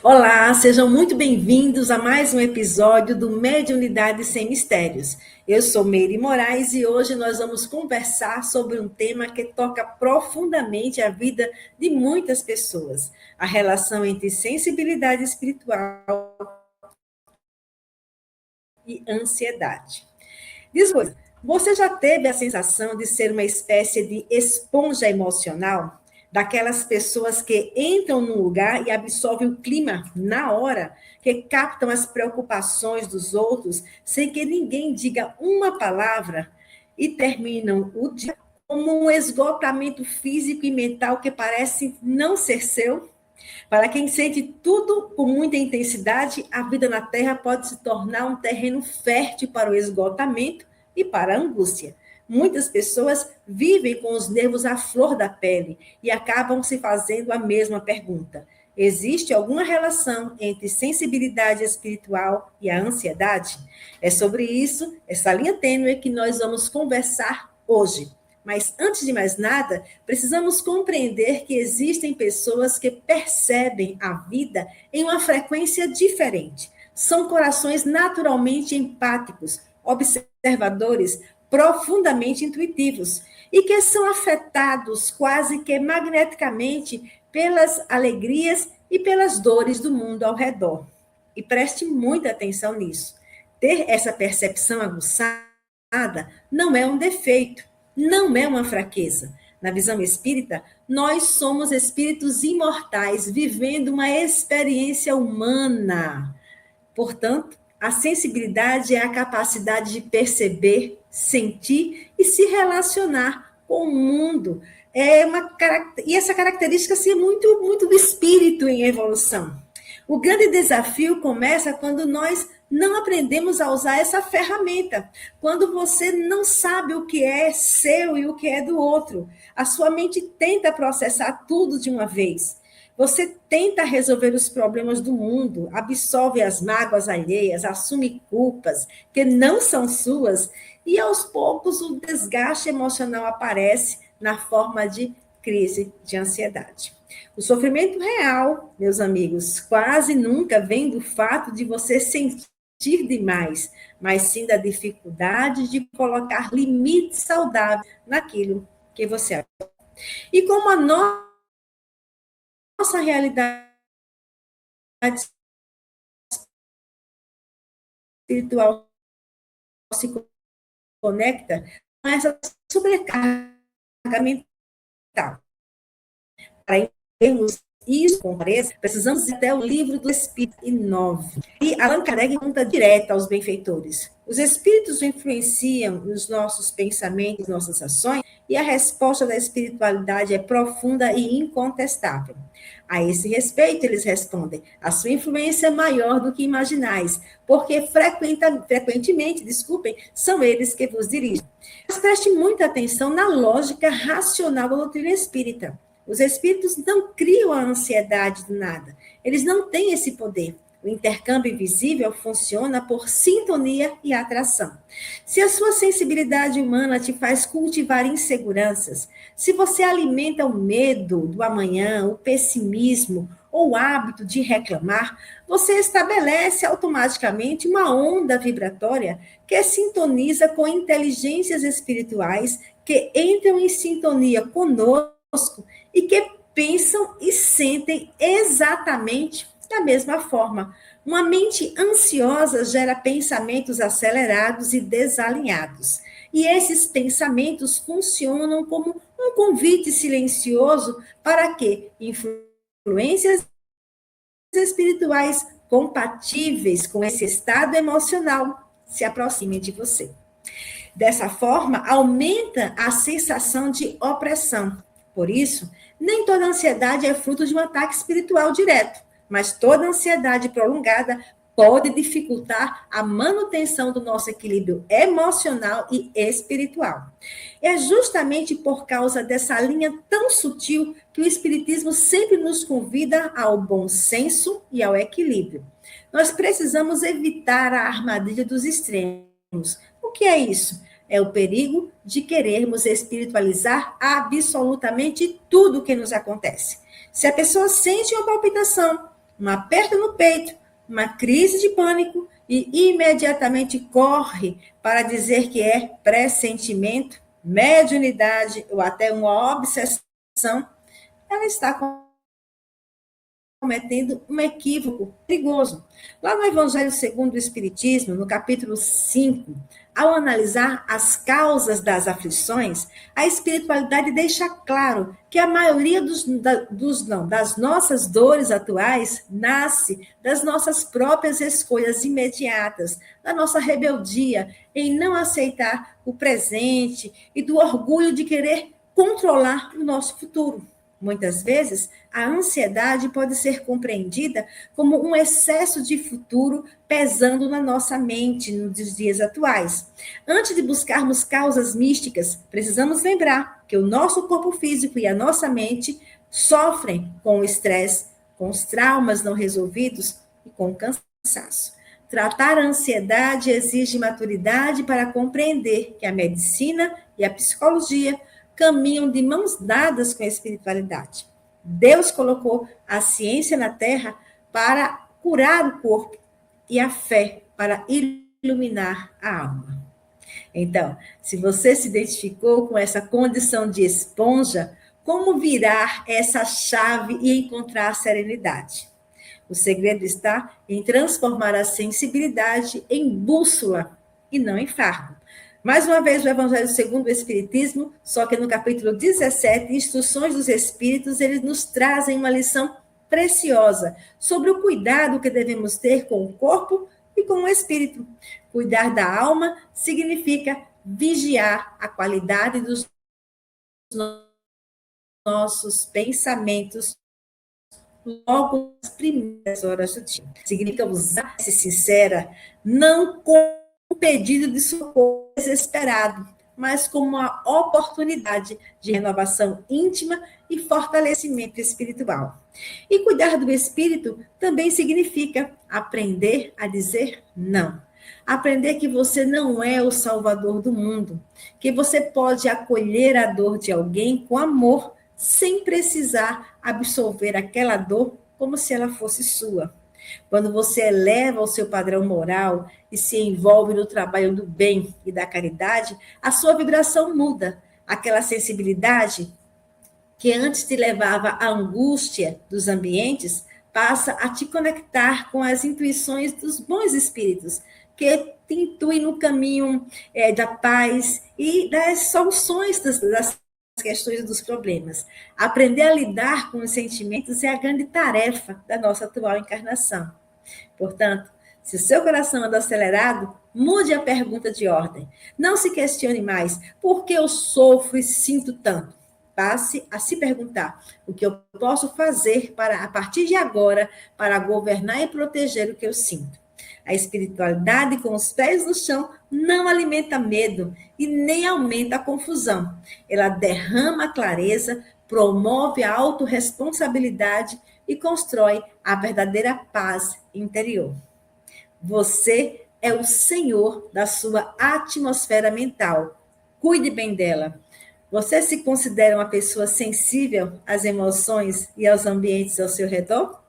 Olá, sejam muito bem-vindos a mais um episódio do Mediunidade Sem Mistérios. Eu sou Meire Moraes e hoje nós vamos conversar sobre um tema que toca profundamente a vida de muitas pessoas: a relação entre sensibilidade espiritual e ansiedade. Diz você já teve a sensação de ser uma espécie de esponja emocional? Daquelas pessoas que entram num lugar e absorvem o clima na hora, que captam as preocupações dos outros sem que ninguém diga uma palavra e terminam o dia como um esgotamento físico e mental que parece não ser seu? Para quem sente tudo com muita intensidade, a vida na Terra pode se tornar um terreno fértil para o esgotamento e para a angústia. Muitas pessoas vivem com os nervos à flor da pele e acabam se fazendo a mesma pergunta: existe alguma relação entre sensibilidade espiritual e a ansiedade? É sobre isso, essa linha tênue, que nós vamos conversar hoje. Mas, antes de mais nada, precisamos compreender que existem pessoas que percebem a vida em uma frequência diferente. São corações naturalmente empáticos, observadores, profundamente intuitivos, e que são afetados quase que magneticamente pelas alegrias e pelas dores do mundo ao redor. E preste muita atenção nisso. Ter essa percepção aguçada não é um defeito, não é uma fraqueza. Na visão espírita, nós somos espíritos imortais vivendo uma experiência humana. Portanto, a sensibilidade é a capacidade de perceber, sentir e se relacionar com o mundo. E essa característica assim, é muito do espírito em evolução. O grande desafio começa quando nós não aprendemos a usar essa ferramenta, quando você não sabe o que é seu e o que é do outro. A sua mente tenta processar tudo de uma vez. Você tenta resolver os problemas do mundo, absorve as mágoas alheias, assume culpas que não são suas, e aos poucos o desgaste emocional aparece na forma de crise de ansiedade. O sofrimento real, meus amigos, quase nunca vem do fato de você sentir demais, mas sim da dificuldade de colocar limites saudáveis naquilo que você acha. E como a nossa realidade espiritual se conecta com essa sobrecarga mental. Para entendermos isso com clareza, precisamos ir até o livro do Espírito 9. E Allan Kardec conta direto aos benfeitores. Os espíritos influenciam nos nossos pensamentos, nossas ações, e a resposta da espiritualidade é profunda e incontestável. A esse respeito, eles respondem: a sua influência é maior do que imaginais, porque frequentemente, são eles que vos dirigem. Mas preste muita atenção na lógica racional da doutrina espírita. Os espíritos não criam a ansiedade do nada. Eles não têm esse poder. O intercâmbio invisível funciona por sintonia e atração. Se a sua sensibilidade humana te faz cultivar inseguranças, se você alimenta o medo do amanhã, o pessimismo ou o hábito de reclamar, você estabelece automaticamente uma onda vibratória que sintoniza com inteligências espirituais que entram em sintonia conosco e que pensam e sentem exatamente da mesma forma. Uma mente ansiosa gera pensamentos acelerados e desalinhados. E esses pensamentos funcionam como um convite silencioso para que influências espirituais compatíveis com esse estado emocional se aproximem de você. Dessa forma, aumenta a sensação de opressão. Por isso, nem toda ansiedade é fruto de um ataque espiritual direto, mas toda ansiedade prolongada pode dificultar a manutenção do nosso equilíbrio emocional e espiritual. É justamente por causa dessa linha tão sutil que o Espiritismo sempre nos convida ao bom senso e ao equilíbrio. Nós precisamos evitar a armadilha dos extremos. O que é isso? É o perigo de querermos espiritualizar absolutamente tudo o que nos acontece. Se a pessoa sente uma palpitação, um aperto no peito, uma crise de pânico e imediatamente corre para dizer que é pressentimento, mediunidade ou até uma obsessão, ela está cometendo um equívoco perigoso. Lá no Evangelho segundo o Espiritismo, no capítulo 5, ao analisar as causas das aflições, a espiritualidade deixa claro que a maioria das nossas dores atuais nasce das nossas próprias escolhas imediatas, da nossa rebeldia em não aceitar o presente e do orgulho de querer controlar o nosso futuro. Muitas vezes, a ansiedade pode ser compreendida como um excesso de futuro pesando na nossa mente nos dias atuais. Antes de buscarmos causas místicas, precisamos lembrar que o nosso corpo físico e a nossa mente sofrem com o estresse, com os traumas não resolvidos e com o cansaço. Tratar a ansiedade exige maturidade para compreender que a medicina e a psicologia caminham de mãos dadas com a espiritualidade. Deus colocou a ciência na Terra para curar o corpo e a fé para iluminar a alma. Então, se você se identificou com essa condição de esponja, como virar essa chave e encontrar a serenidade? O segredo está em transformar a sensibilidade em bússola e não em fardo. Mais uma vez, o Evangelho segundo o Espiritismo, só que no capítulo 17, Instruções dos Espíritos, eles nos trazem uma lição preciosa sobre o cuidado que devemos ter com o corpo e com o espírito. Cuidar da alma significa vigiar a qualidade dos nossos pensamentos logo nas primeiras horas do dia. Significa usar-se sincera, não com um pedido de socorro desesperado, mas como uma oportunidade de renovação íntima e fortalecimento espiritual. E cuidar do espírito também significa aprender a dizer não. Aprender que você não é o salvador do mundo, que você pode acolher a dor de alguém com amor, sem precisar absolver aquela dor como se ela fosse sua. Quando você eleva o seu padrão moral e se envolve no trabalho do bem e da caridade, a sua vibração muda. Aquela sensibilidade que antes te levava à angústia dos ambientes, passa a te conectar com as intuições dos bons espíritos, que te intuem no caminho da paz e das soluções das questões dos problemas. Aprender a lidar com os sentimentos é a grande tarefa da nossa atual encarnação. Portanto, se o seu coração anda acelerado, mude a pergunta de ordem. Não se questione mais, por que eu sofro e sinto tanto? Passe a se perguntar o que eu posso fazer a partir de agora, para governar e proteger o que eu sinto. A espiritualidade com os pés no chão não alimenta medo e nem aumenta a confusão. Ela derrama a clareza, promove a autorresponsabilidade e constrói a verdadeira paz interior. Você é o senhor da sua atmosfera mental. Cuide bem dela. Você se considera uma pessoa sensível às emoções e aos ambientes ao seu redor?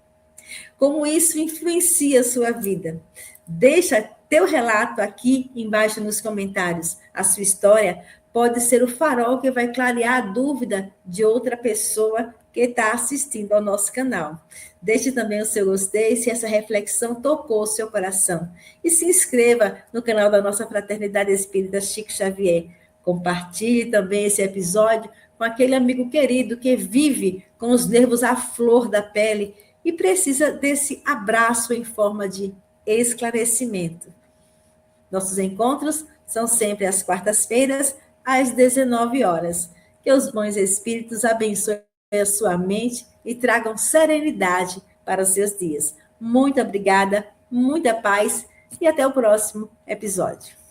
Como isso influencia a sua vida? Deixa teu relato aqui embaixo nos comentários. A sua história pode ser o farol que vai clarear a dúvida de outra pessoa que está assistindo ao nosso canal. Deixe também o seu gostei se essa reflexão tocou o seu coração. E se inscreva no canal da nossa Fraternidade Espírita Chico Xavier. Compartilhe também esse episódio com aquele amigo querido que vive com os nervos à flor da pele e precisa desse abraço em forma de esclarecimento. Nossos encontros são sempre às quartas-feiras, às 19 horas. Que os bons espíritos abençoem a sua mente e tragam serenidade para os seus dias. Muito obrigada, muita paz e até o próximo episódio.